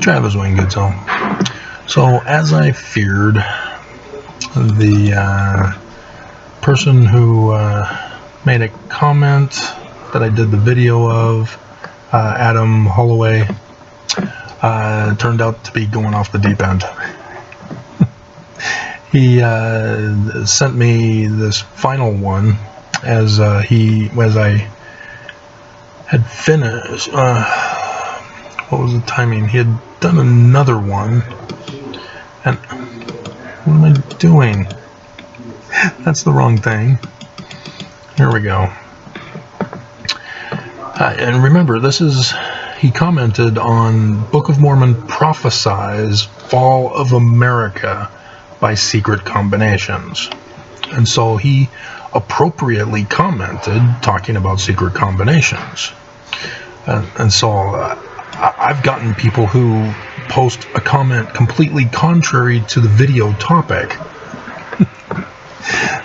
Travis Wayne Goodsell. So, as I feared, the person who made a comment that I did the video of, Adam Holloway, turned out to be going off the deep end. He sent me this final one as I had finished. What was the timing? He had done another one, and what am I doing? That's the wrong thing. Here we go. And remember, he commented on Book of Mormon prophesies fall of America by secret combinations. And so he appropriately commented talking about secret combinations. And so I've gotten people who post a comment completely contrary to the video topic.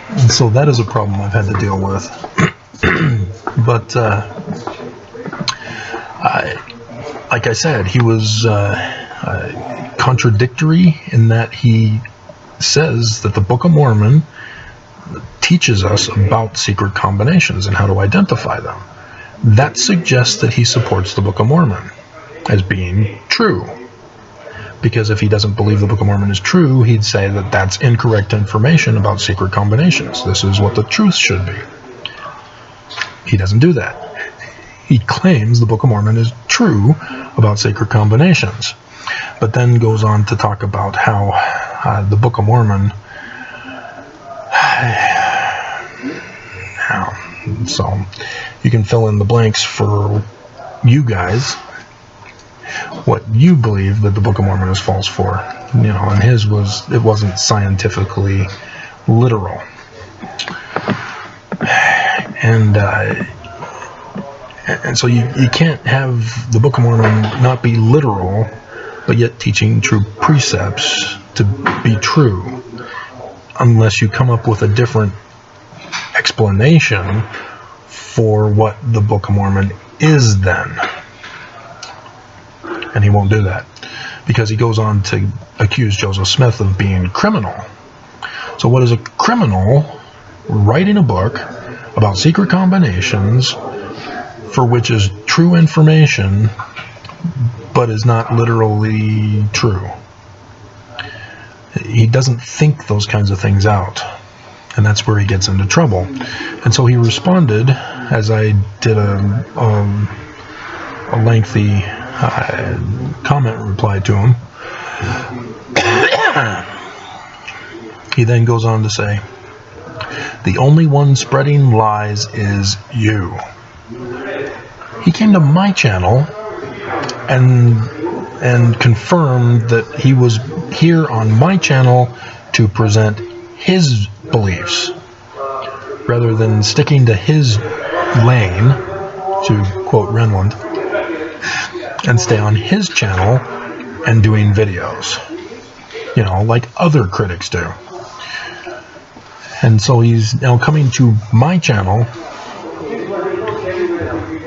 And so that is a problem I've had to deal with. But like I said, he was contradictory in that he says that the Book of Mormon teaches us about secret combinations and how to identify them. That suggests that he supports the Book of Mormon as being true. Because if he doesn't believe the Book of Mormon is true, he'd say that that's incorrect information about secret combinations. This is what the truth should be. He doesn't do that. He claims the Book of Mormon is true about secret combinations, but then goes on to talk about how the Book of Mormon... So you can fill in the blanks for you guys what you believe that the Book of Mormon is false for. And his wasn't scientifically literal. And so you can't have the Book of Mormon not be literal, but yet teaching true precepts to be true, unless you come up with a different explanation for what the Book of Mormon is then. And he won't do that, because he goes on to accuse Joseph Smith of being criminal. So what is a criminal writing a book about secret combinations for which is true information but is not literally true? He doesn't think those kinds of things out, and that's where he gets into trouble. And so he responded, as I did a lengthy comment reply to him. He then goes on to say, "The only one spreading lies is you." He came to my channel and confirmed that he was here on my channel to present his beliefs rather than sticking to his lane, to quote Renlund, and stay on his channel and doing videos, like other critics do. And so he's now coming to my channel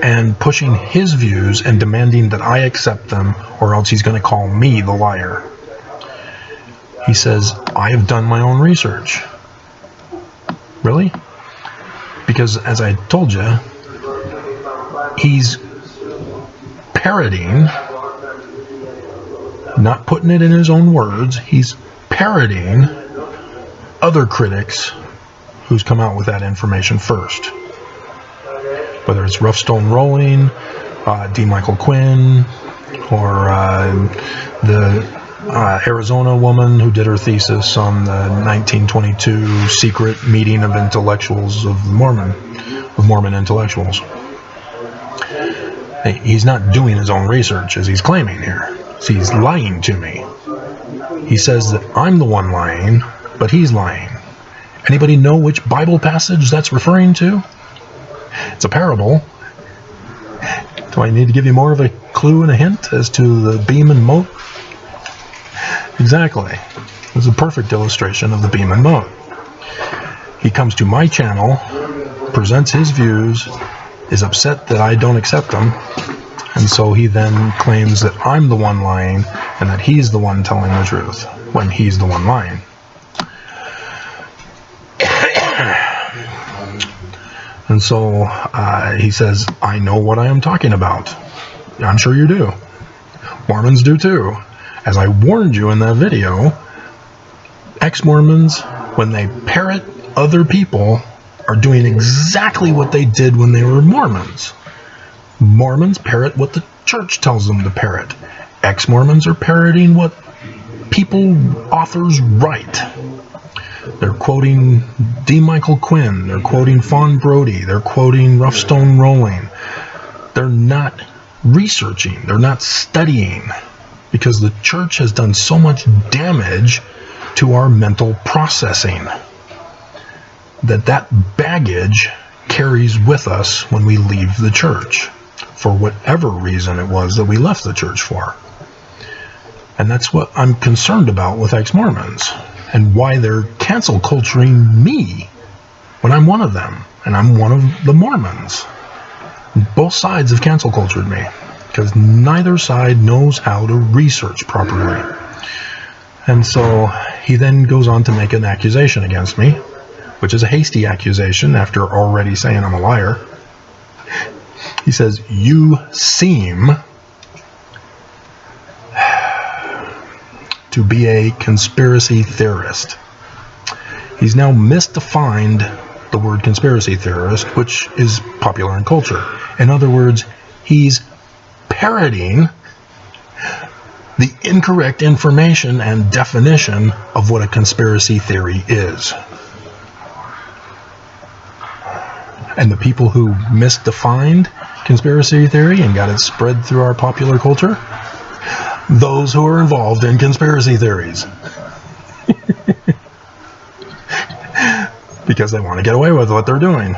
and pushing his views and demanding that I accept them, or else he's going to call me the liar. He says, I have done my own research. Really? Because as I told you, he's parroting, not putting it in his own words, he's parroting other critics who's come out with that information first. Whether it's Rough Stone Rolling, D. Michael Quinn, or the Arizona woman who did her thesis on the 1922 secret meeting of intellectuals of Mormon intellectuals. He's not doing his own research, as he's claiming here. So he's lying to me. He says that I'm the one lying, but he's lying. Anybody know which Bible passage that's referring to? It's a parable. Do I need to give you more of a clue and a hint as to the beam and mote? Exactly. It's a perfect illustration of the beam and mote. He comes to my channel, presents his views, is upset that I don't accept them, And so he then claims that I'm the one lying and that he's the one telling the truth when he's the one lying. And so he says, I know what I am talking about. I'm sure you do. Mormons do too. As I warned you in that video, ex-Mormons, when they parrot other people, are doing exactly what they did when they were Mormons. Mormons parrot what the church tells them to parrot. Ex-Mormons are parroting what authors write. They're quoting D. Michael Quinn. They're quoting Fawn Brody. They're quoting Rough Stone Rolling. They're not researching. They're not studying, because the church has done so much damage to our mental processing that baggage carries with us when we leave the church, for whatever reason it was that we left the church for. And that's what I'm concerned about with ex-Mormons, and why they're cancel culturing me when I'm one of them, and I'm one of the Mormons. Both sides have cancel cultured me, because neither side knows how to research properly. And so he then goes on to make an accusation against me, which is a hasty accusation after already saying I'm a liar. He says, you seem to be a conspiracy theorist. He's now misdefined the word conspiracy theorist, which is popular in culture. In other words, he's parroting the incorrect information and definition of what a conspiracy theory is. And the people who misdefined conspiracy theory and got it spread through our popular culture, those who are involved in conspiracy theories. Because they want to get away with what they're doing.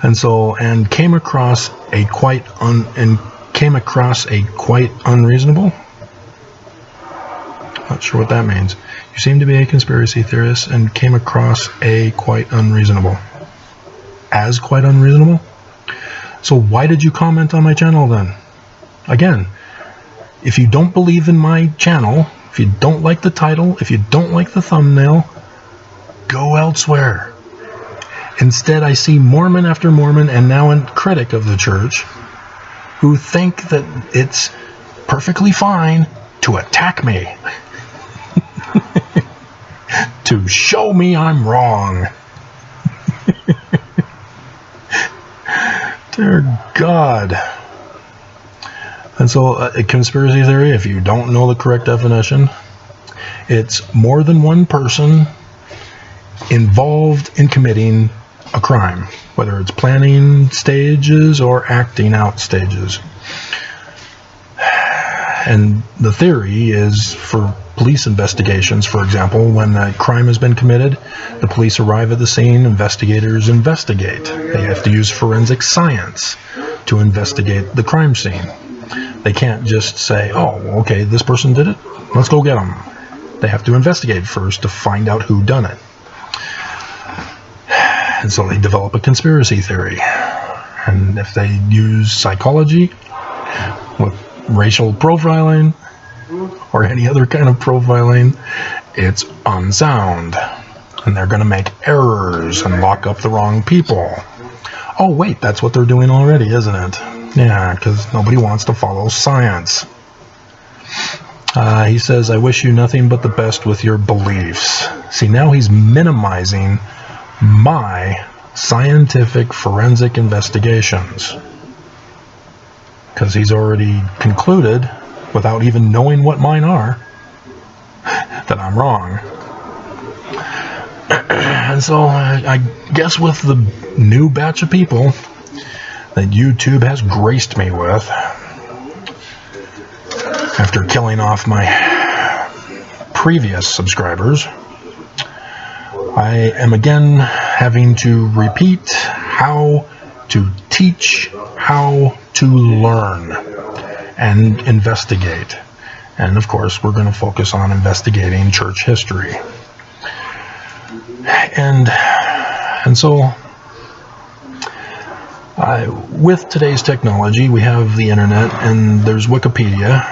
And so, and came across a quite unreasonable. Not sure what that means. You seem to be a conspiracy theorist and came across a quite unreasonable. As quite unreasonable? So why did you comment on my channel then? Again, if you don't believe in my channel, if you don't like the title, if you don't like the thumbnail, go elsewhere. Instead, I see Mormon after Mormon, and now a critic of the church, who think that it's perfectly fine to attack me. To show me I'm wrong. Dear God. And so a conspiracy theory, if you don't know the correct definition, it's more than one person involved in committing a crime, whether it's planning stages or acting out stages. And the theory is for police investigations, for example, when a crime has been committed, the police arrive at the scene, investigators investigate. They have to use forensic science to investigate the crime scene. They can't just say, oh, okay, this person did it, let's go get them. They have to investigate first to find out who done it. And so they develop a conspiracy theory. And if they use psychology with racial profiling or any other kind of profiling, it's unsound. And they're going to make errors and lock up the wrong people. Oh, wait, that's what they're doing already, isn't it? Yeah, because nobody wants to follow science. He says, I wish you nothing but the best with your beliefs. See, now he's minimizing my scientific forensic investigations, because he's already concluded, without even knowing what mine are, that I'm wrong. And so I guess with the new batch of people that YouTube has graced me with, after killing off my previous subscribers, I am again having to repeat how to teach, how to learn, and investigate. And of course, we're going to focus on investigating church history. And so With today's technology, we have the internet and there's Wikipedia,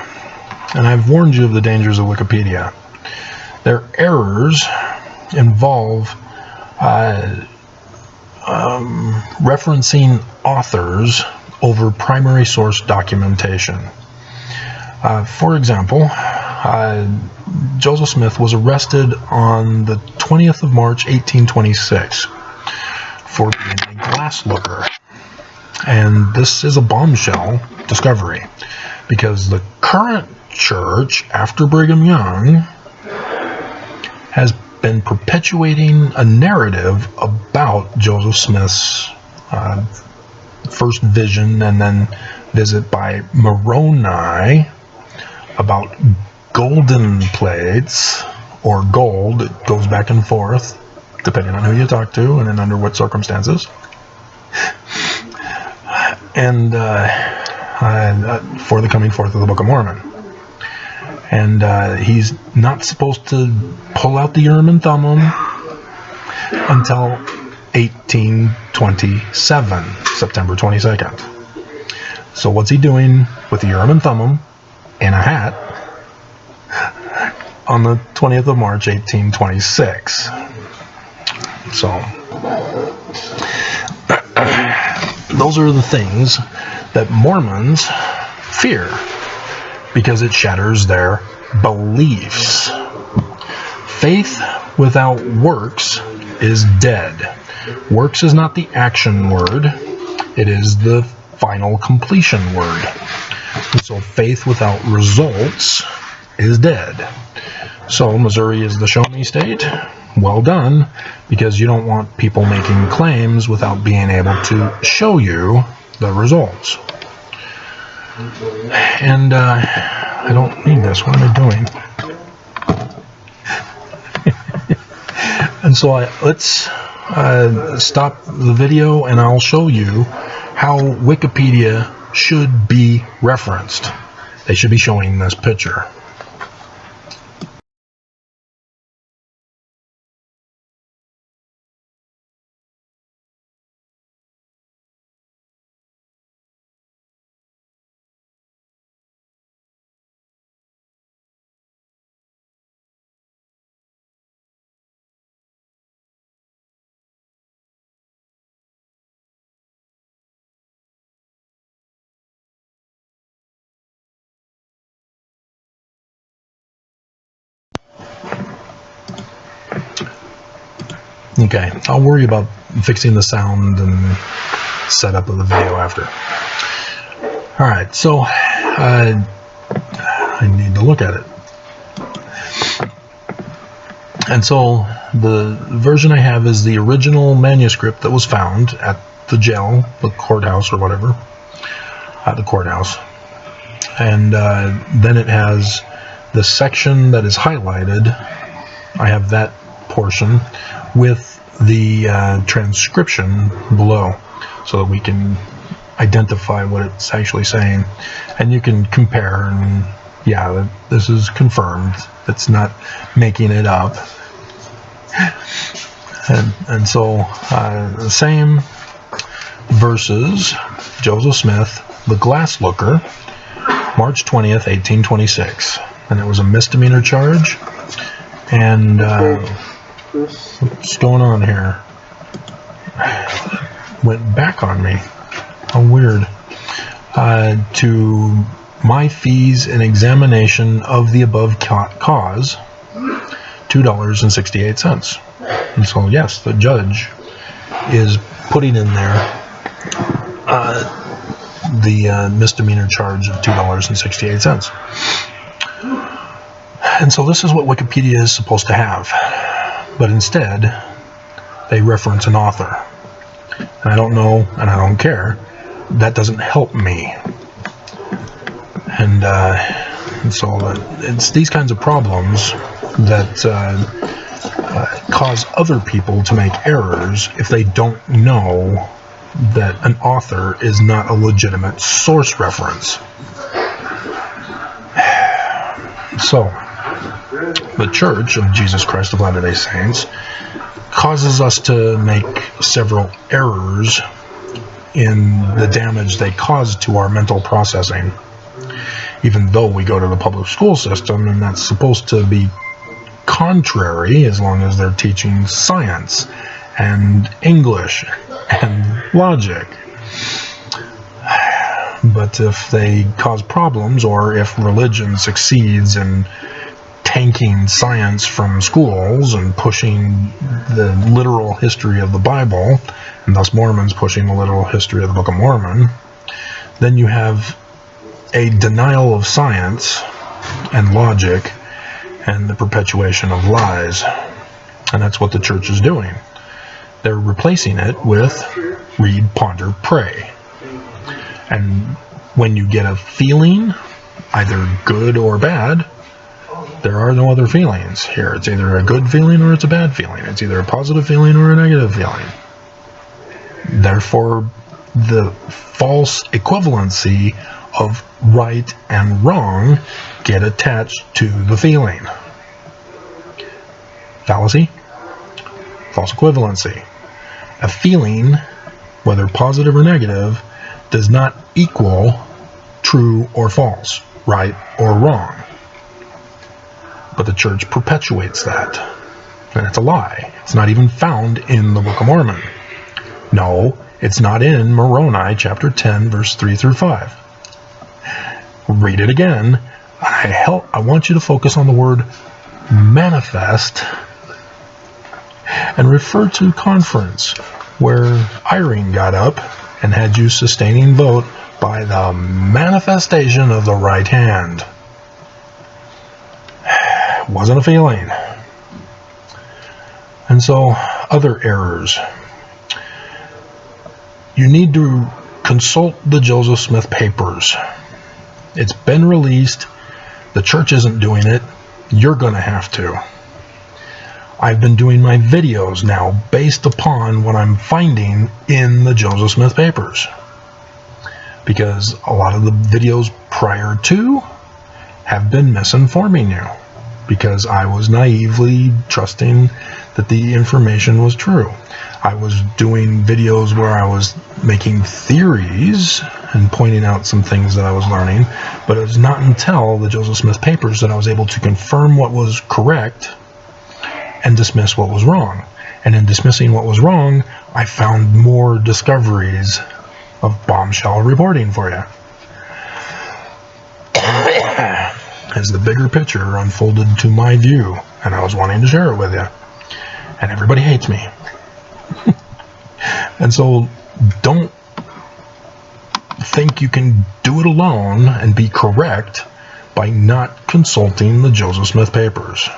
and I've warned you of the dangers of Wikipedia. Their errors involve referencing authors over primary source documentation. For example, Joseph Smith was arrested on the 20th of March, 1826 for being a glass looker. And this is a bombshell discovery because the current church, after Brigham Young, has been perpetuating a narrative about Joseph Smith's first vision and then visit by Moroni about golden plates or gold. It goes back and forth depending on who you talk to and under what circumstances. And for the coming forth of the Book of Mormon. And he's not supposed to pull out the Urim and Thummim until 1827, September 22nd. So what's he doing with the Urim and Thummim in a hat on the 20th of March, 1826? So those are the things that Mormons fear because it shatters their beliefs. Faith without works is dead. Works is not the action word, it is the final completion word. And so faith without results is dead. So Missouri is the show me state. Well done, because you don't want people making claims without being able to show you the results. And I don't need this. What am I doing? And so let's stop the video and I'll show you how Wikipedia should be referenced. They should be showing this picture. Okay, I'll worry about fixing the sound and setup of the video after. Alright, so I need to look at it. And so the version I have is the original manuscript that was found at the jail, the courthouse or whatever, at the courthouse. And then it has the section that is highlighted. I have that portion with the transcription below so that we can identify what it's actually saying, and you can compare, and yeah, this is confirmed. It's not making it up. And so the same verses, Joseph Smith, the glass looker, March 20th, 1826, and it was a misdemeanor charge. And what's going on here? Went back on me. How weird. To my fees and examination of the above cause, $2.68. And so, yes, the judge is putting in there the misdemeanor charge of $2.68. And so this is what Wikipedia is supposed to have. But instead, they reference an author. And I don't know, and I don't care. That doesn't help me. And so it's these kinds of problems that cause other people to make errors if they don't know that an author is not a legitimate source reference. So, the Church of Jesus Christ of Latter-day Saints causes us to make several errors in the damage they cause to our mental processing. Even though we go to the public school system, and that's supposed to be contrary as long as they're teaching science and English and logic. But if they cause problems, or if religion succeeds in tanking science from schools and pushing the literal history of the Bible, and thus Mormons pushing the literal history of the Book of Mormon, then you have a denial of science and logic and the perpetuation of lies. And that's what the church is doing. They're replacing it with read, ponder, pray. And when you get a feeling, either good or bad, there are no other feelings here. It's either a good feeling or it's a bad feeling. It's either a positive feeling or a negative feeling. Therefore, the false equivalency of right and wrong get attached to the feeling. Fallacy, false equivalency. A feeling, whether positive or negative, does not equal true or false, right or wrong. But the church perpetuates that. And it's a lie. It's not even found in the Book of Mormon. No, it's not in Moroni chapter 10, verse 3 through 5. Read it again. I want you to focus on the word manifest and refer to conference where Irene got up and had you sustaining vote by the manifestation of the right hand. It wasn't a feeling. And so, other errors. You need to consult the Joseph Smith papers. It's been released. The church isn't doing it. You're going to have to. I've been doing my videos now based upon what I'm finding in the Joseph Smith papers. Because a lot of the videos prior to have been misinforming you. Because I was naively trusting that the information was true. I was doing videos where I was making theories and pointing out some things that I was learning, but it was not until the Joseph Smith papers that I was able to confirm what was correct and dismiss what was wrong. And in dismissing what was wrong, I found more discoveries of bombshell reporting for you. As the bigger picture unfolded to my view, and I was wanting to share it with you. And everybody hates me. And so don't think you can do it alone and be correct by not consulting the Joseph Smith papers.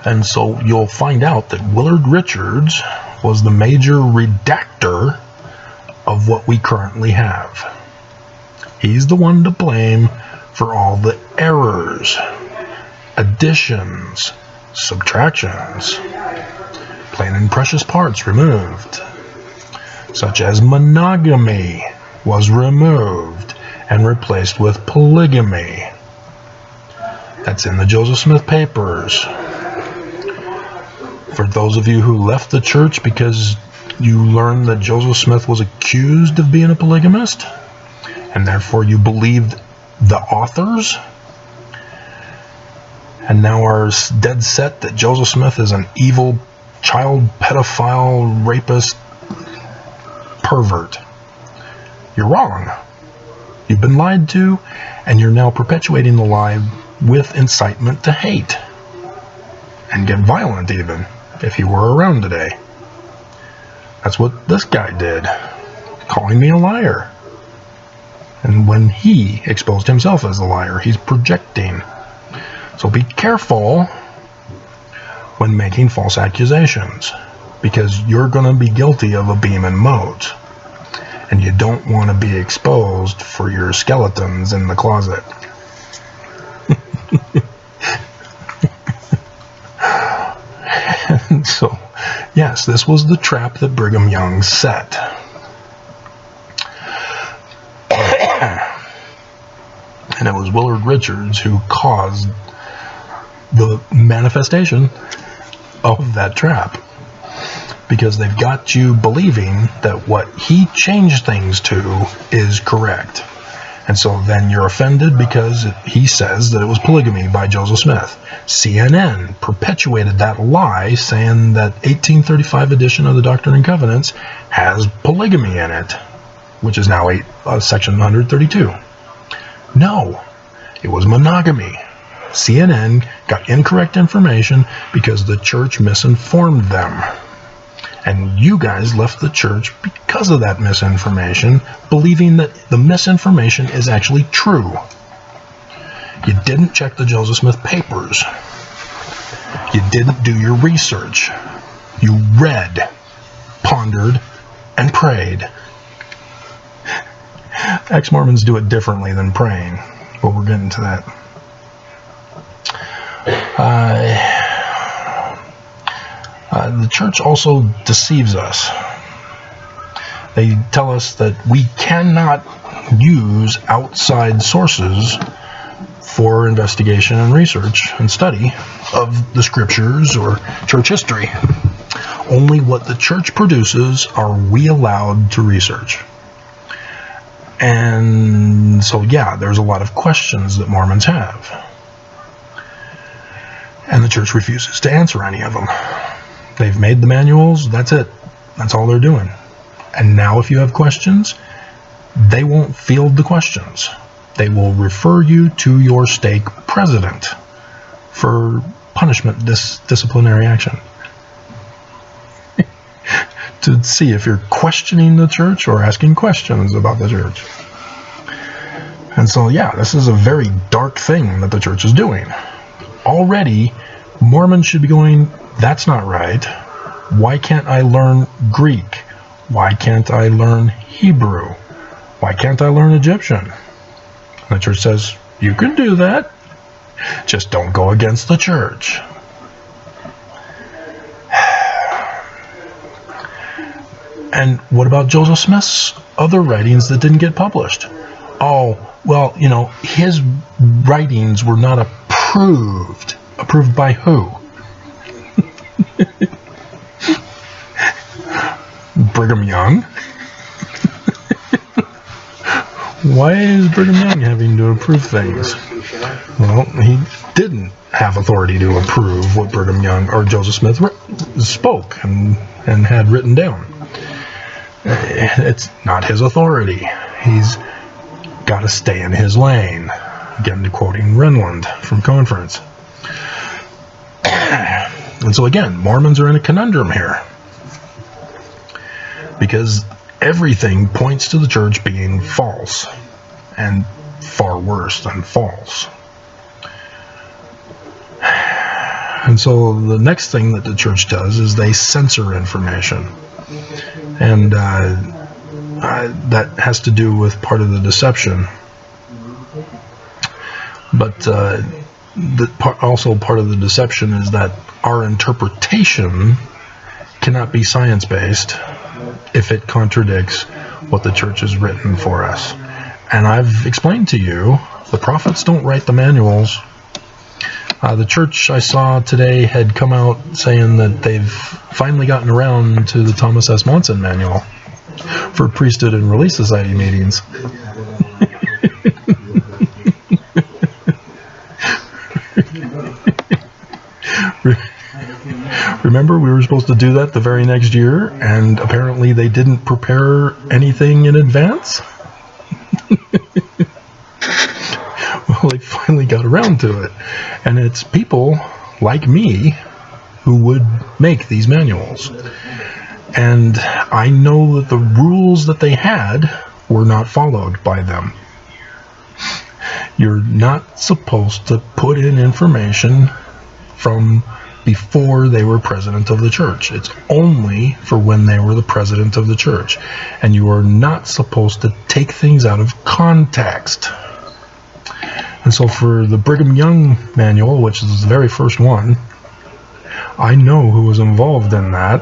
And so you'll find out that Willard Richards was the major redactor of what we currently have. He's the one to blame for all the errors, additions, subtractions, plain and precious parts removed, such as monogamy was removed and replaced with polygamy. That's in the Joseph Smith papers. For those of you who left the church because you learned that Joseph Smith was accused of being a polygamist, and therefore you believed the authors, and now are dead set that Joseph Smith is an evil child pedophile, rapist, pervert. You're wrong. You've been lied to, and you're now perpetuating the lie with incitement to hate. And get violent even, if he were around today. That's what this guy did, calling me a liar. And when he exposed himself as a liar, he's projecting. So be careful when making false accusations, because you're going to be guilty of a beam and mote, and you don't want to be exposed for your skeletons in the closet. And so, yes, this was the trap that Brigham Young set. And it was Willard Richards who caused the manifestation of that trap. because they've got you believing that what he changed things to is correct. And so then you're offended because he says that it was polygamy by Joseph Smith. CNN perpetuated that lie, saying that 1835 edition of the Doctrine and Covenants has polygamy in it, which is now section 132. No, it was monogamy. CNN got incorrect information because the church misinformed them. And you guys left the church because of that misinformation, believing that the misinformation is actually true. You didn't check the Joseph Smith papers. You didn't do your research. You read, pondered, and prayed. Ex-Mormons do it differently than praying, but we're getting to that. The church also deceives us. They tell us that we cannot use outside sources for investigation and research and study of the scriptures or church history. Only what the church produces are we allowed to research. And so, yeah, there's a lot of questions that Mormons have. And the church refuses to answer any of them. They've made the manuals, that's it. That's all they're doing. And now if you have questions, they won't field the questions. They will refer you to your stake president for punishment, disciplinary action. To see if you're questioning the church or asking questions about the church. And so, yeah, this is a very dark thing that the church is doing. Already, Mormons should be going, that's not right. Why can't I learn Greek? Why can't I learn Hebrew? Why can't I learn Egyptian? And the church says, you can do that. Just don't go against the church. And what about Joseph Smith's other writings that didn't get published? Oh, well, you know, his writings were not approved. Approved by who? Brigham Young? Why is Brigham Young having to approve things? Well, he didn't have authority to approve what Brigham Young or Joseph Smith spoke and had written down. It's not his authority. He's got to stay in his lane. Again, quoting Renlund from Conference. And so again, Mormons are in a conundrum here. Because everything points to the church being false. And far worse than false. And so the next thing that the church does is they censor information. And that has to do with part of the deception. But also part of the deception is that our interpretation cannot be science-based if it contradicts what the church has written for us. And I've explained to you, the prophets don't write the manuals. The church I saw today had come out saying that they've finally gotten around to the Thomas S. Monson manual for priesthood and relief society meetings. Remember, we were supposed to do that the very next year, and apparently they didn't prepare anything in advance? Well, they finally got around to it. And it's people like me who would make these manuals. And I know that the rules that they had were not followed by them. You're not supposed to put in information from before they were president of the church. It's only for when they were the president of the church. And you are not supposed to take things out of context. And so for the Brigham Young manual, which is the very first one, I know who was involved in that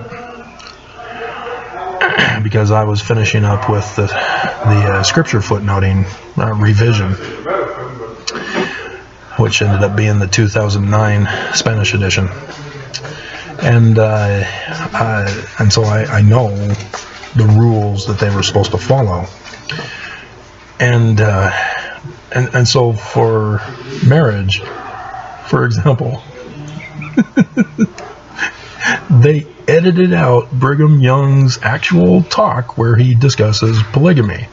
because I was finishing up with the scripture footnoting revision, which ended up being the 2009 Spanish edition. And so I know the rules that they were supposed to follow. And so for marriage, for example, they edited out Brigham Young's actual talk where he discusses polygamy.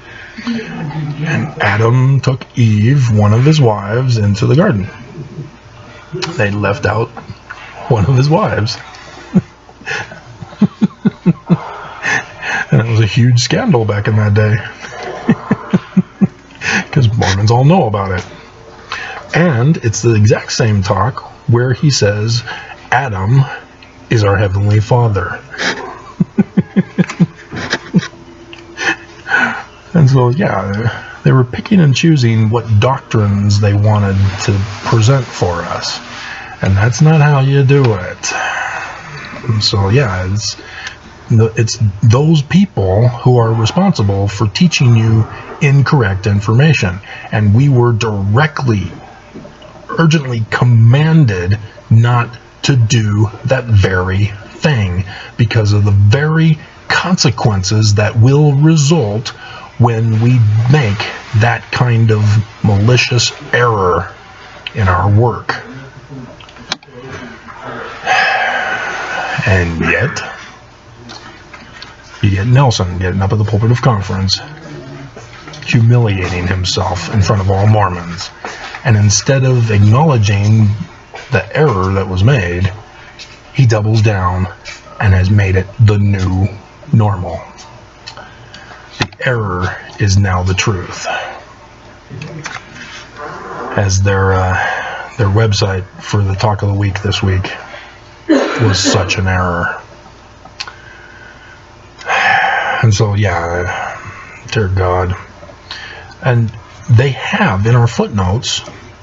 And Adam took Eve, one of his wives, into the garden. They left out one of his wives. And it was a huge scandal back in that day. Because Mormons all know about it. And it's the exact same talk where he says Adam is our Heavenly Father. And so, yeah, they were picking and choosing what doctrines they wanted to present for us. And that's not how you do it. And so, yeah, it's those people who are responsible for teaching you incorrect information. And we were urgently commanded not to do that very thing because of the very consequences that will result when we make that kind of malicious error in our work. And yet, you get Nelson getting up at the pulpit of conference, humiliating himself in front of all Mormons. And instead of acknowledging the error that was made, he doubles down and has made it the new normal. The error is now the truth. As their website for the Talk of the Week this week was such an error. And so, yeah, dear God. And they have in our footnotes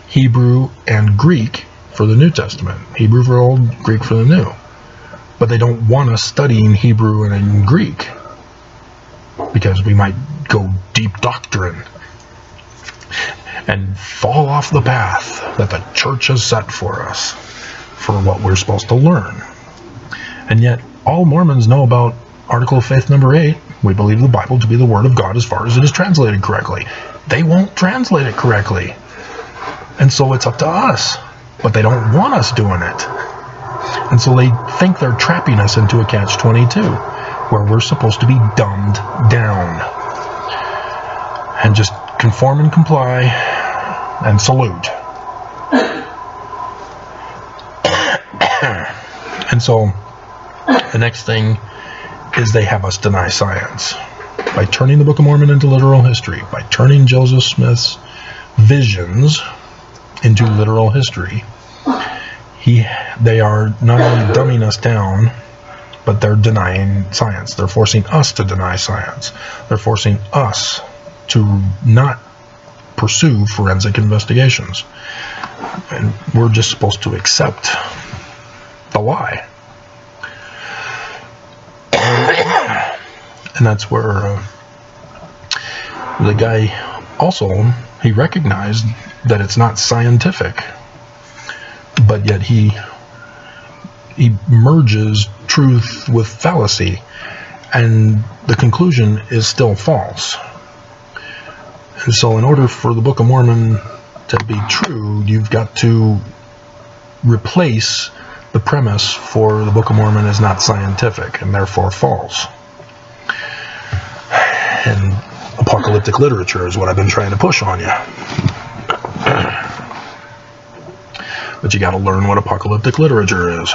Hebrew and Greek for the New Testament. Hebrew for Old, Greek for the New. But they don't want us studying Hebrew and Greek because we might go deep doctrine and fall off the path that the church has set for us for what we're supposed to learn. And yet, all Mormons know about Article of Faith number 8. We believe the Bible to be the Word of God as far as it is translated correctly. They won't translate it correctly. And so it's up to us. But they don't want us doing it. And so they think they're trapping us into a catch-22, where we're supposed to be dumbed down. And just conform and comply and salute. And so the next thing is they have us deny science by turning the Book of Mormon into literal history, by turning Joseph Smith's visions into literal history. They are not only dumbing us down, but they're denying science. They're forcing us to deny science. They're forcing us to not pursue forensic investigations. And we're just supposed to accept the lie. And that's where the guy also, he recognized that it's not scientific, but yet he merges truth with fallacy, and the conclusion is still false. And so in order for the Book of Mormon to be true, you've got to replace the premise for the Book of Mormon is not scientific and therefore false. And apocalyptic literature is what I've been trying to push on you. But you got to learn what apocalyptic literature is,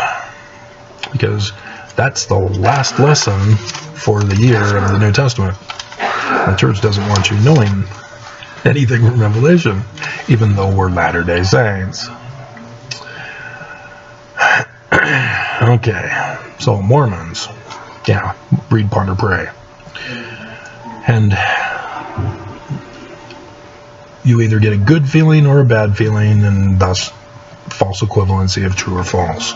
because that's the last lesson for the year of the New Testament. The church doesn't want you knowing anything from Revelation, even though we're Latter-day Saints. Okay, so Mormons, yeah, read, ponder, pray. And you either get a good feeling or a bad feeling, and thus false equivalency of true or false.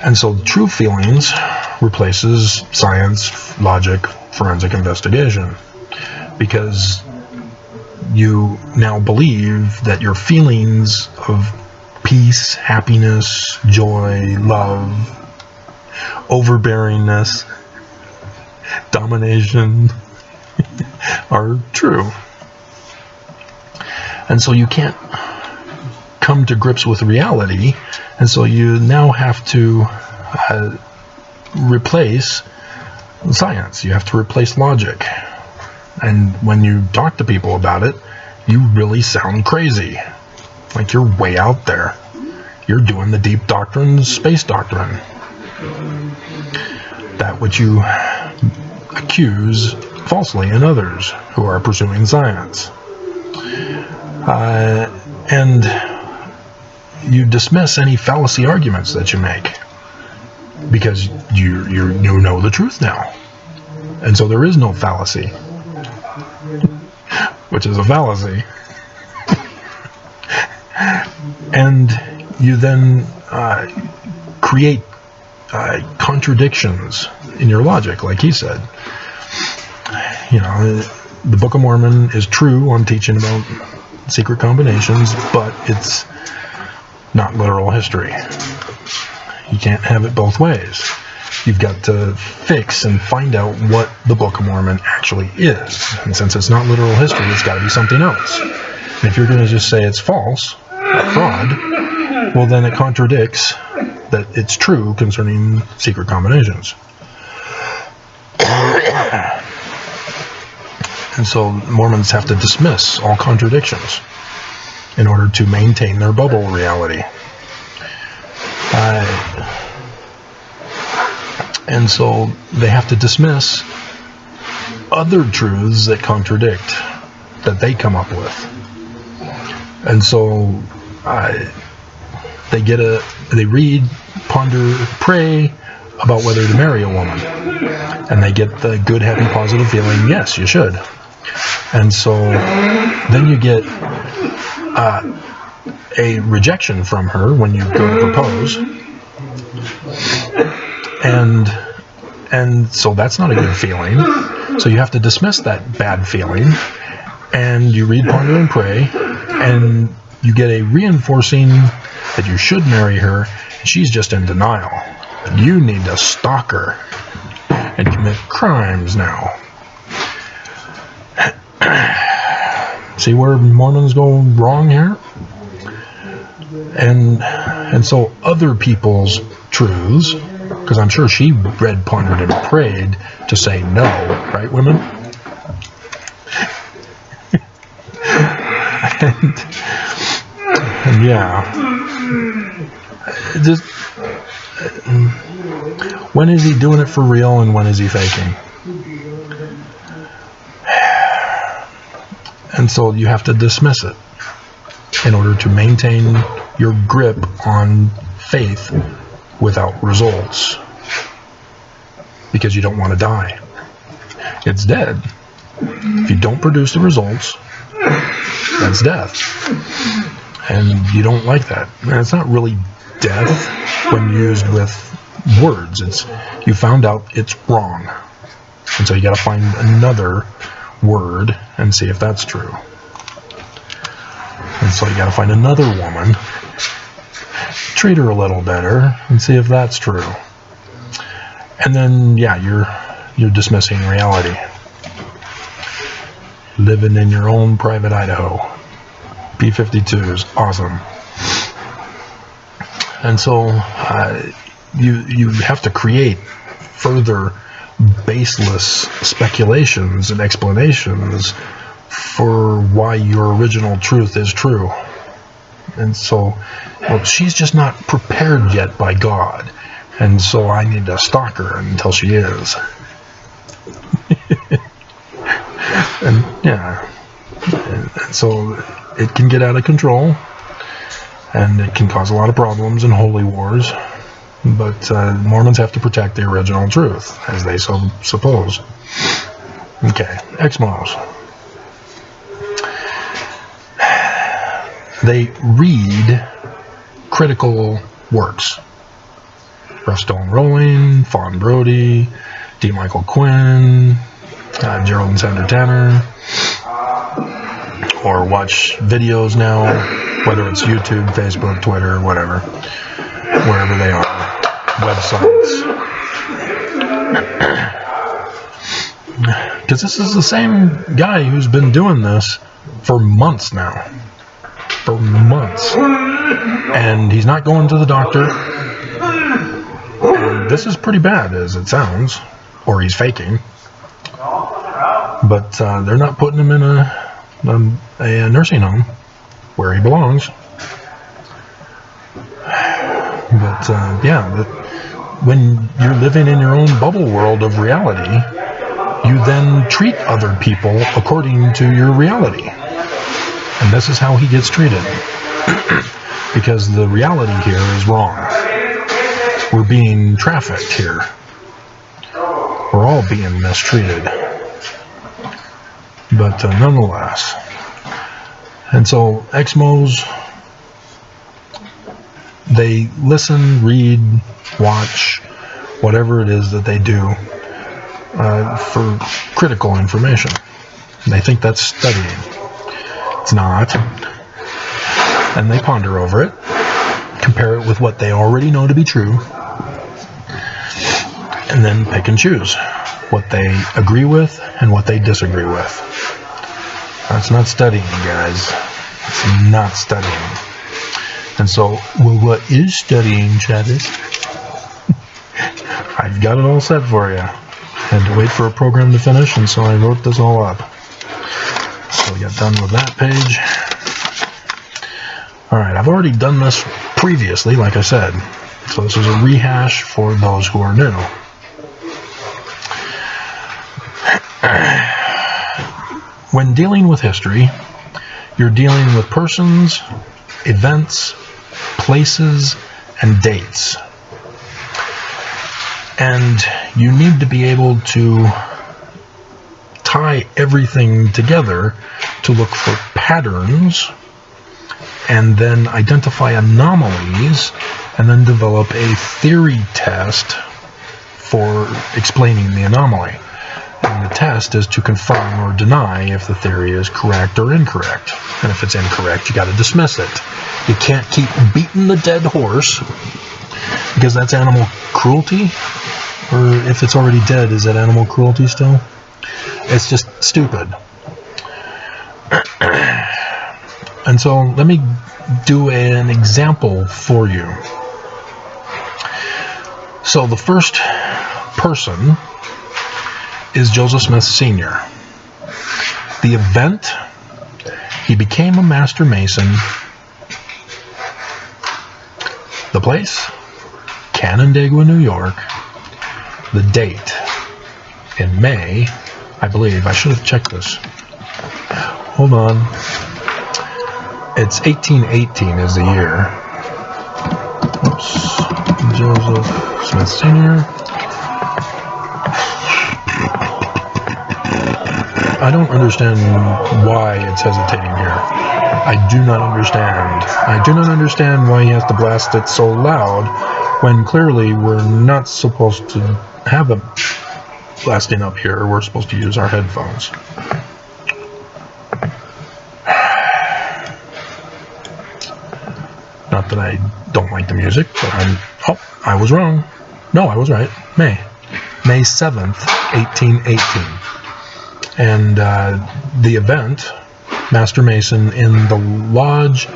And so true feelings replaces science, logic, forensic investigation, because you now believe that your feelings of peace, happiness, joy, love, overbearingness, domination are true. And so you can't come to grips with reality, and so you now have to replace science. You have to replace logic. And when you talk to people about it, you really sound crazy. Like you're way out there. You're doing the deep doctrine, space doctrine. That which you accuse falsely in others who are pursuing science. And you dismiss any fallacy arguments that you make because you know the truth now. And so there is no fallacy, which is a fallacy. And you then create contradictions in your logic, like he said. You know, the Book of Mormon is true on teaching about secret combinations, but it's not literal history. You can't have it both ways. You've got to fix and find out what the Book of Mormon actually is. And since it's not literal history, it's got to be something else. And if you're going to just say it's false, fraud, well then it contradicts that it's true concerning secret combinations. And so Mormons have to dismiss all contradictions in order to maintain their bubble reality. And so they have to dismiss other truths that contradict, that they come up with. And so they read, ponder, pray about whether to marry a woman. And they get the good, happy, positive feeling, yes, you should. And so then you get a rejection from her when you go to propose. And so that's not a good feeling. So you have to dismiss that bad feeling. And you read, ponder, and pray. And you get a reinforcing that you should marry her. And she's just in denial. You need to stalk her and commit crimes now. See where Mormons go wrong here? And so other people's truths, because I'm sure she read, pondered, and prayed to say no, right, women? and yeah. Just, when is he doing it for real and when is he faking? And so you have to dismiss it in order to maintain your grip on faith without results. Because you don't want to die. It's dead. If you don't produce the results, that's death. And you don't like that. And it's not really death when used with words. It's you found out it's wrong. And so you got to find another word and see if that's true. And so you got to find another woman, treat her a little better, and see if that's true. And then, yeah, you're dismissing reality. Living in your own private Idaho. P-52 is awesome. And so you have to create further baseless speculations and explanations for why your original truth is true. And so, well, she's just not prepared yet by God, and so I need to stalk her until she is. And yeah, and so it can get out of control, and it can cause a lot of problems and holy wars. But Mormons have to protect the original truth, as they so suppose. Okay, Exmos. They read critical works. Rough Stone Rolling, Fawn Brody, D. Michael Quinn, Gerald and Sandra Tanner, or watch videos now, whether it's YouTube, Facebook, Twitter, whatever, wherever they are, websites. Because this is the same guy who's been doing this for months now. For months. And he's not going to the doctor. And this is pretty bad as it sounds. Or he's faking. But they're not putting him in a nursing home where he belongs. But when you're living in your own bubble world of reality, you then treat other people according to your reality. And this is how he gets treated. Because the reality here is wrong. We're being trafficked here. We're all being mistreated. But nonetheless. And so Exmos, they listen, read, watch, whatever it is that they do for critical information. And they think that's studying. It's not. And they ponder over it, compare it with what they already know to be true, and then pick and choose what they agree with and what they disagree with. That's not studying, guys. It's not studying. And so, well, what is studying, Travis? I've got it all set for you. Had to wait for a program to finish, and so I wrote this all up. So we got done with that page. Alright, I've already done this previously, like I said. So this is a rehash for those who are new. When dealing with history, you're dealing with persons, events, places, and dates. And you need to be able to tie everything together to look for patterns and then identify anomalies and then develop a theory test for explaining the anomaly. And the test is to confirm or deny if the theory is correct or incorrect. And if it's incorrect, you got to dismiss it. You can't keep beating the dead horse, because that's animal cruelty. Or if it's already dead, is that animal cruelty still? It's just stupid. And so let me do an example for you. So the first person is Joseph Smith Sr. The event, he became a master mason. The place, Canandaigua, New York. The date, in May, I believe. I should have checked this. Hold on. It's 1818 is the year. Oops. Joseph Smith Sr. I don't understand why it's hesitating here. I do not understand. I do not understand why he has to blast it so loud when clearly we're not supposed to have it blasting up here. We're supposed to use our headphones. Not that I don't like the music, but I was wrong. No, I was right. May 7th, 1818. And the event, Master Mason in the Lodge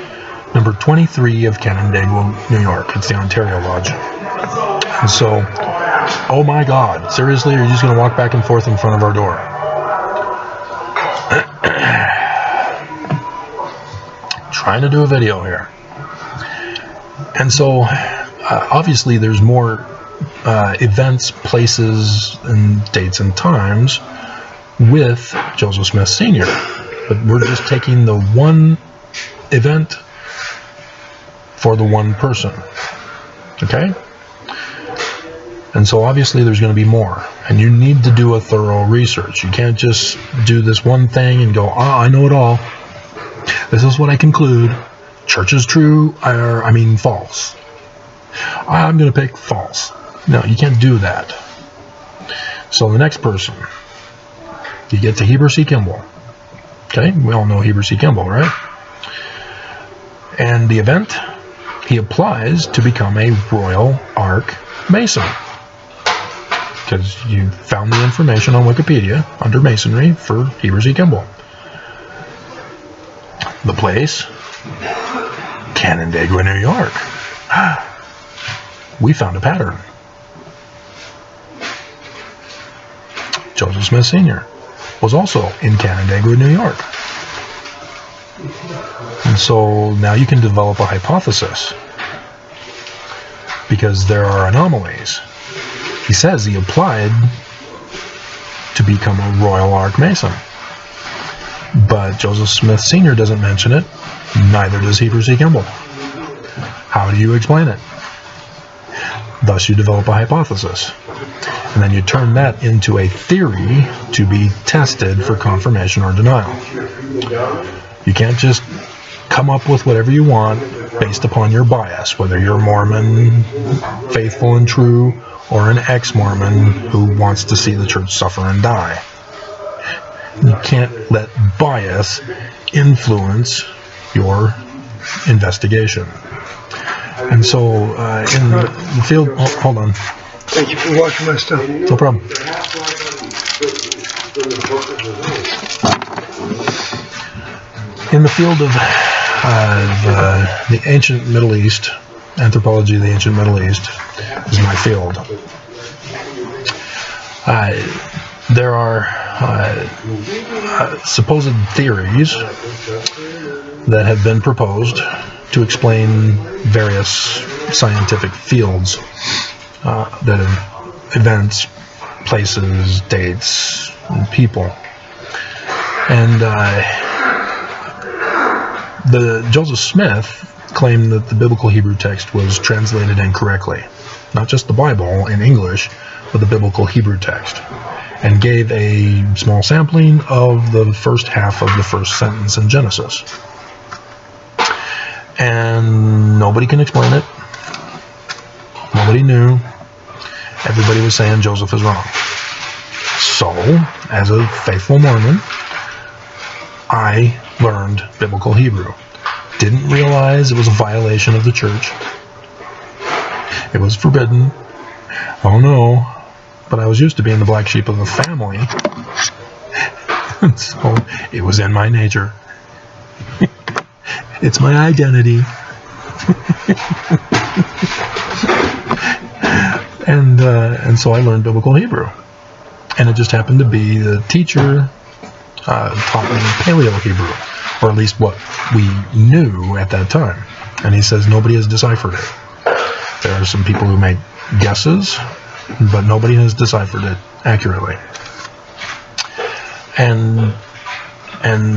number 23 of Canandaigua, New York. It's the Ontario Lodge. And so, oh my God, seriously, are you just going to walk back and forth in front of our door? Trying to do a video here. And so, obviously, there's more events, places, and dates and times with Joseph Smith Sr. But we're just taking the one event for the one person. Okay? And so obviously there's going to be more. And you need to do a thorough research. You can't just do this one thing and go, I know it all. This is what I conclude. Church is true, false. I'm going to pick false. No, you can't do that. So the next person, you get to Heber C. Kimball. Okay, we all know Heber C. Kimball, right? And the event, he applies to become a Royal Ark Mason. because you found the information on Wikipedia under Masonry for Heber C. Kimball. The place, Canandaigua, New York. We found a pattern. Joseph Smith Sr. was also in Canandaigua, New York. And so now you can develop a hypothesis, because there are anomalies. He says he applied to become a Royal Ark Mason. But Joseph Smith Sr. doesn't mention it, neither does Heber C. Kimball. How do you explain it? Thus you develop a hypothesis. And then you turn that into a theory to be tested for confirmation or denial. You can't just come up with whatever you want based upon your bias, whether you're Mormon, faithful and true, or an ex-Mormon who wants to see the church suffer and die. You can't let bias influence your investigation. And so in the field... Oh, hold on. Thank you for watching my stuff. No problem. In the field of the ancient Middle East, anthropology of the ancient Middle East is my field. There are supposed theories that have been proposed to explain various scientific fields, that have events, places, dates, and people. And the Joseph Smith claimed that the biblical Hebrew text was translated incorrectly. Not just the Bible in English, but the biblical Hebrew text. And gave a small sampling of the first half of the first sentence in Genesis. And nobody can explain it. Nobody knew. Everybody was saying Joseph is wrong. So, as a faithful Mormon, I learned biblical Hebrew. Didn't realize it was a violation of the church. It was forbidden. Oh no. But I was used to being the black sheep of the family. So it was in my nature. It's my identity. And so I learned biblical Hebrew. And it just happened to be the teacher taught me Paleo Hebrew, or at least what we knew at that time. And he says nobody has deciphered it. There are some people who make guesses, but nobody has deciphered it accurately. And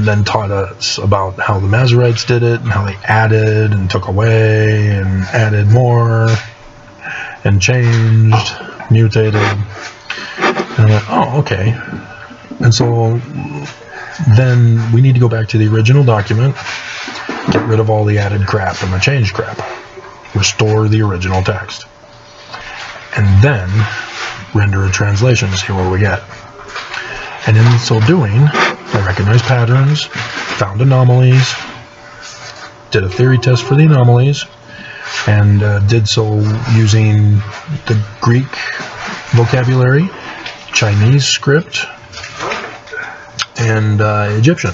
then taught us about how the Masoretes did it, and how they added and took away and added more and changed, mutated. And I went, oh, okay. And so then we need to go back to the original document, get rid of all the added crap and the changed crap, restore the original text, and then render a translation to see what we get. And in so doing, I recognized patterns, found anomalies, did a theory test for the anomalies, and did so using the Greek vocabulary, Chinese script, and Egyptian.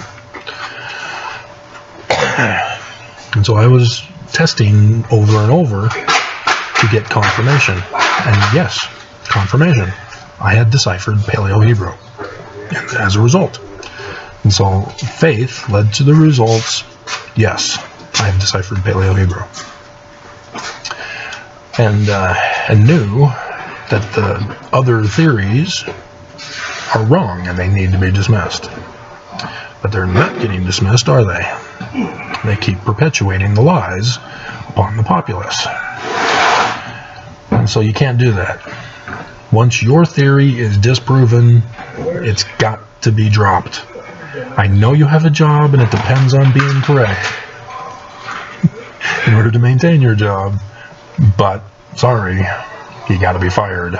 And so I was testing over and over to get confirmation. And yes, confirmation. I had deciphered Paleo Hebrew as a result. And so faith led to the results. Yes, I have deciphered Paleo Hebrew. And knew that the other theories are wrong and they need to be dismissed. But they're not getting dismissed, are they? They keep perpetuating the lies upon the populace. And so you can't do that. Once your theory is disproven, it's got to be dropped. I know you have a job and it depends on being correct in order to maintain your job, but sorry, you got to be fired.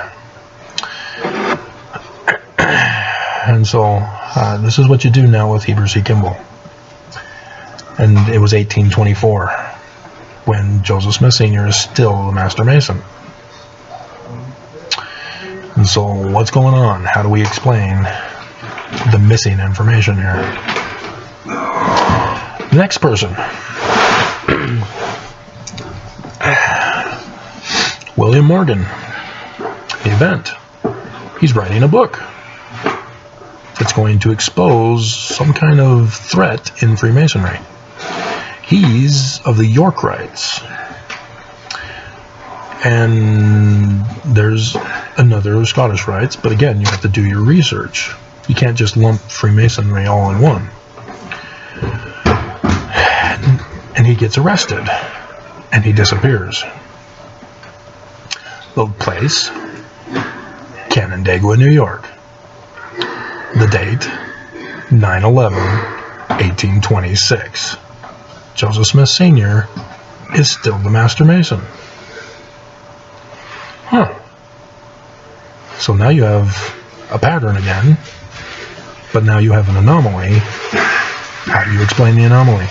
And so this is what you do now with Heber C. Kimball. And it was 1824 when Joseph Smith Sr. is still the Master Mason. And so what's going on? How do we explain the missing information here? Next person. William Morgan. The event. He's writing a book. It's going to expose some kind of threat in Freemasonry. He's of the York Rites. And there's another Scottish Rites, but again, you have to do your research. You can't just lump Freemasonry all in one. And he gets arrested. And he disappears. The place, Canandaigua, New York. The date, 9/11/1826. Joseph Smith Sr. is still the Master Mason. So now you have a pattern again, but now you have an anomaly. How do you explain the anomaly?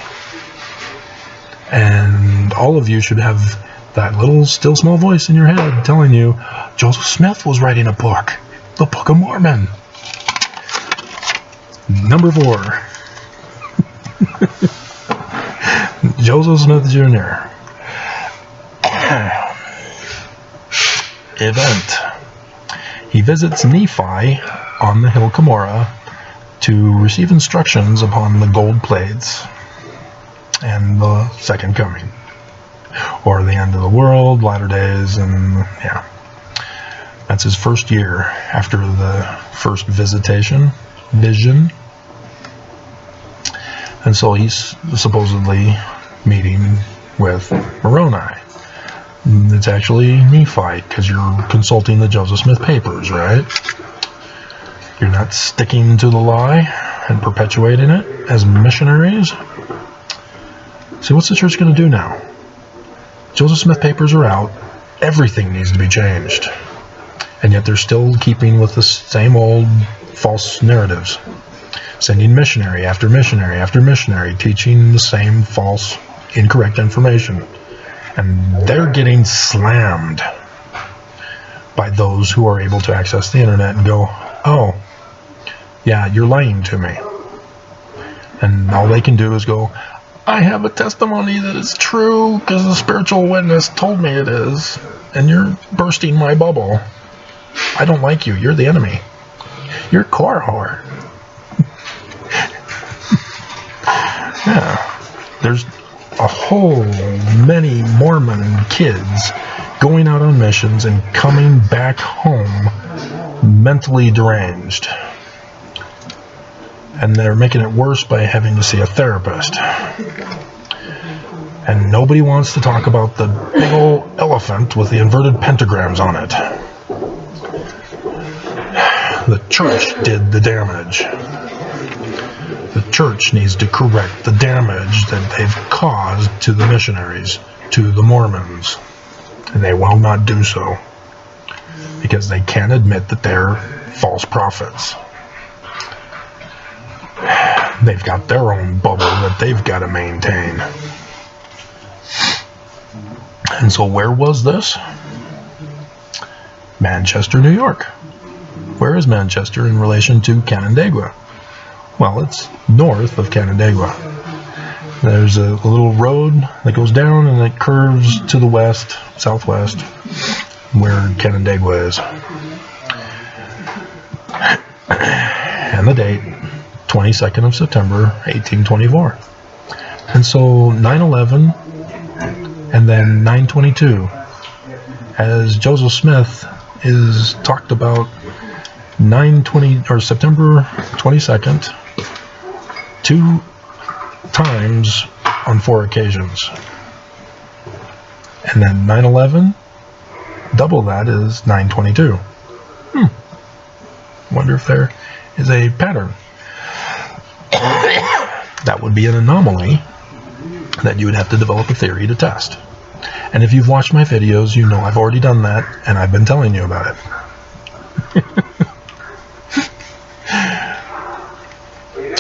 And all of you should have that little still small voice in your head telling you, Joseph Smith was writing a book, the Book of Mormon. Number 4. Joseph Smith Jr. Event. He visits Nephi on the hill Cumorah to receive instructions upon the gold plates and the second coming, or the end of the world, latter days, and yeah. That's his first year after the first vision. And so he's supposedly meeting with Moroni. It's actually Nephi, because you're consulting the Joseph Smith papers, right? You're not sticking to the lie and perpetuating it as missionaries. See, what's the church going to do now? Joseph Smith papers are out. Everything needs to be changed. And yet they're still keeping with the same old false narratives. Sending missionary after missionary after missionary, teaching the same false, incorrect information. And they're getting slammed by those who are able to access the internet and go, oh, yeah, you're lying to me. And all they can do is go, I have a testimony that it's true because the spiritual witness told me it is. And you're bursting my bubble. I don't like you. You're the enemy. You're core whore. Yeah. There's a whole many Mormon kids going out on missions and coming back home mentally deranged. And they're making it worse by having to see a therapist. And nobody wants to talk about the big old elephant with the inverted pentagrams on it. The church did the damage. The church needs to correct the damage that they've caused to the missionaries, to the Mormons. And they will not do so, because they can't admit that they're false prophets. They've got their own bubble that they've got to maintain. And so where was this? Manchester, New York. Where is Manchester in relation to Canandaigua? Well, it's north of Canandaigua. There's a little road that goes down and it curves to the west, southwest, where Canandaigua is. And the date, 22nd of September, 1824. And so 9/11 and then 9/22, as Joseph Smith is talked about, 9/20 or September 22nd, 2 times on 4 occasions. And then 9/11, double that is 9/22. Wonder if there is a pattern. That would be an anomaly that you would have to develop a theory to test. And if you've watched my videos, you know I've already done that, and I've been telling you about it.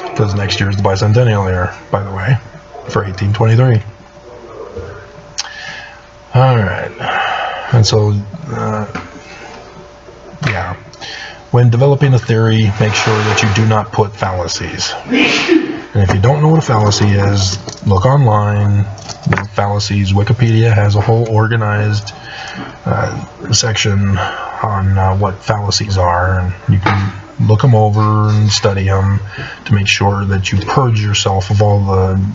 Because next year is the bicentennial year, by the way, for 1823. Alright. And so, yeah. When developing a theory, make sure that you do not put fallacies. And if you don't know what a fallacy is, look online. Fallacies, Wikipedia has a whole organized section on what fallacies are, and you can look them over and study them to make sure that you purge yourself of all the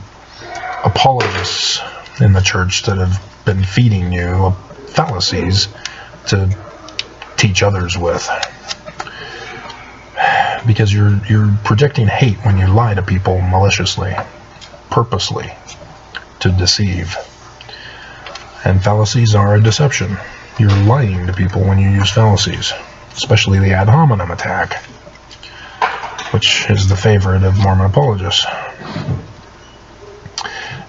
apologists in the church that have been feeding you fallacies to teach others with. Because you're projecting hate when you lie to people maliciously, purposely, to deceive. And fallacies are a deception. You're lying to people when you use fallacies, especially the ad hominem attack, which is the favorite of Mormon apologists.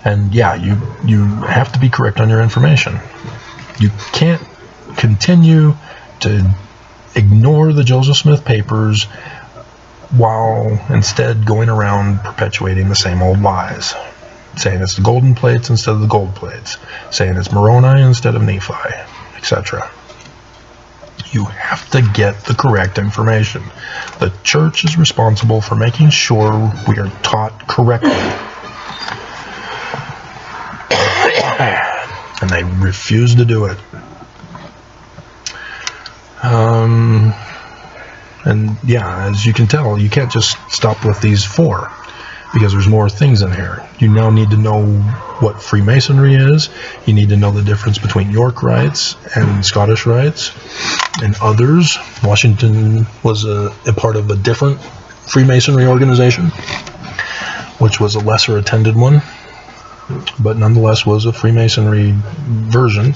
And yeah, you have to be correct on your information. You can't continue to ignore the Joseph Smith papers while instead going around perpetuating the same old lies. Saying it's the golden plates instead of the gold plates. Saying it's Moroni instead of Nephi, etc. You have to get the correct information. The church is responsible for making sure we are taught correctly. And they refuse to do it. And yeah, as you can tell, you can't just stop with these 4, because there's more things in here. You now need to know what Freemasonry is. You need to know the difference between York Rites and Scottish Rites and others. Washington was a part of a different Freemasonry organization, which was a lesser attended one, but nonetheless was a Freemasonry version.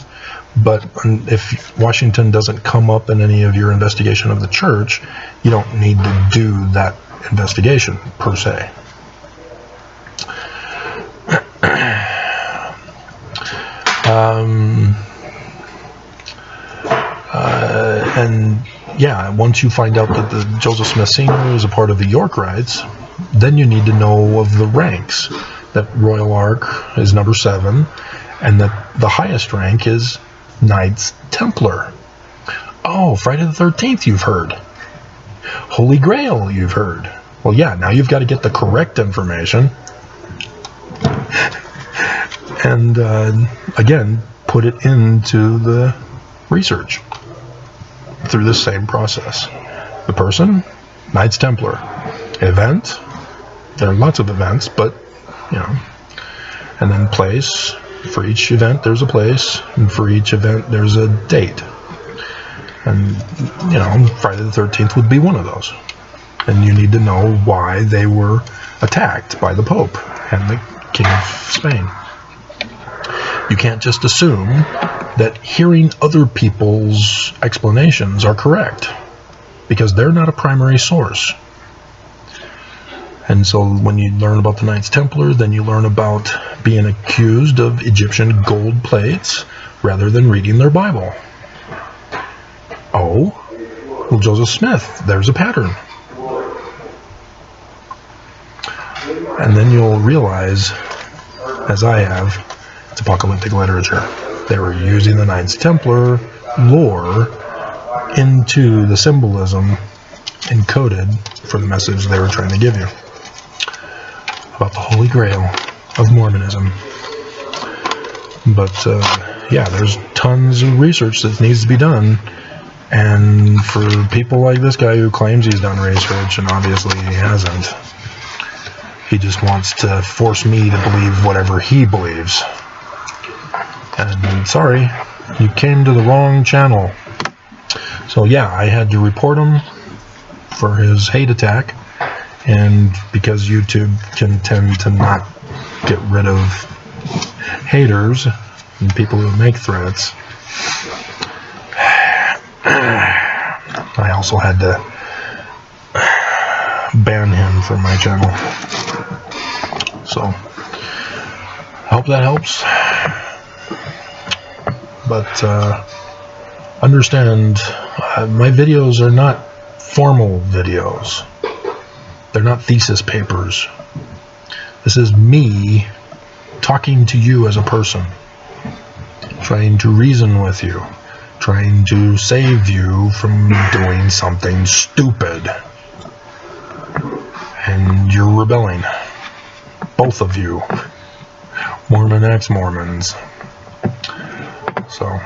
But if Washington doesn't come up in any of your investigation of the church, you don't need to do that investigation per se. And yeah, once you find out that the Joseph Smith Sr. is a part of the York Rites, then you need to know of the ranks. That Royal Ark is number 7, and that the highest rank is Knights Templar. Oh, Friday the 13th you've heard. Holy Grail you've heard. Well, yeah, now you've got to get the correct information. And again, put it into the research through the same process. The person, Knights Templar. Event, there are lots of events, but, you know, and then place. For each event, there's a place, and for each event, there's a date. And, you know, Friday the 13th would be one of those. And you need to know why they were attacked by the Pope and the King of Spain. You can't just assume that hearing other people's explanations are correct, because they're not a primary source. And so when you learn about the Knights Templar, then you learn about being accused of Egyptian gold plates rather than reading their Bible. Oh, well, Joseph Smith, there's a pattern. And then you'll realize, as I have, it's apocalyptic literature. They were using the Knights Templar lore into the symbolism encoded for the message they were trying to give you about the Holy Grail of Mormonism. But yeah, there's tons of research that needs to be done, and for people like this guy who claims he's done research, and obviously he hasn't, he just wants to force me to believe whatever he believes. And sorry, you came to the wrong channel. So yeah, I had to report him for his hate attack, and because YouTube can tend to not get rid of haters and people who make threats, I also had to ban him from my channel. So, hope that helps. But understand, my videos are not formal videos. They're not thesis papers. This is me talking to you as a person, trying to reason with you, trying to save you from doing something stupid. And you're rebelling. Both of you. Mormon ex-Mormons. So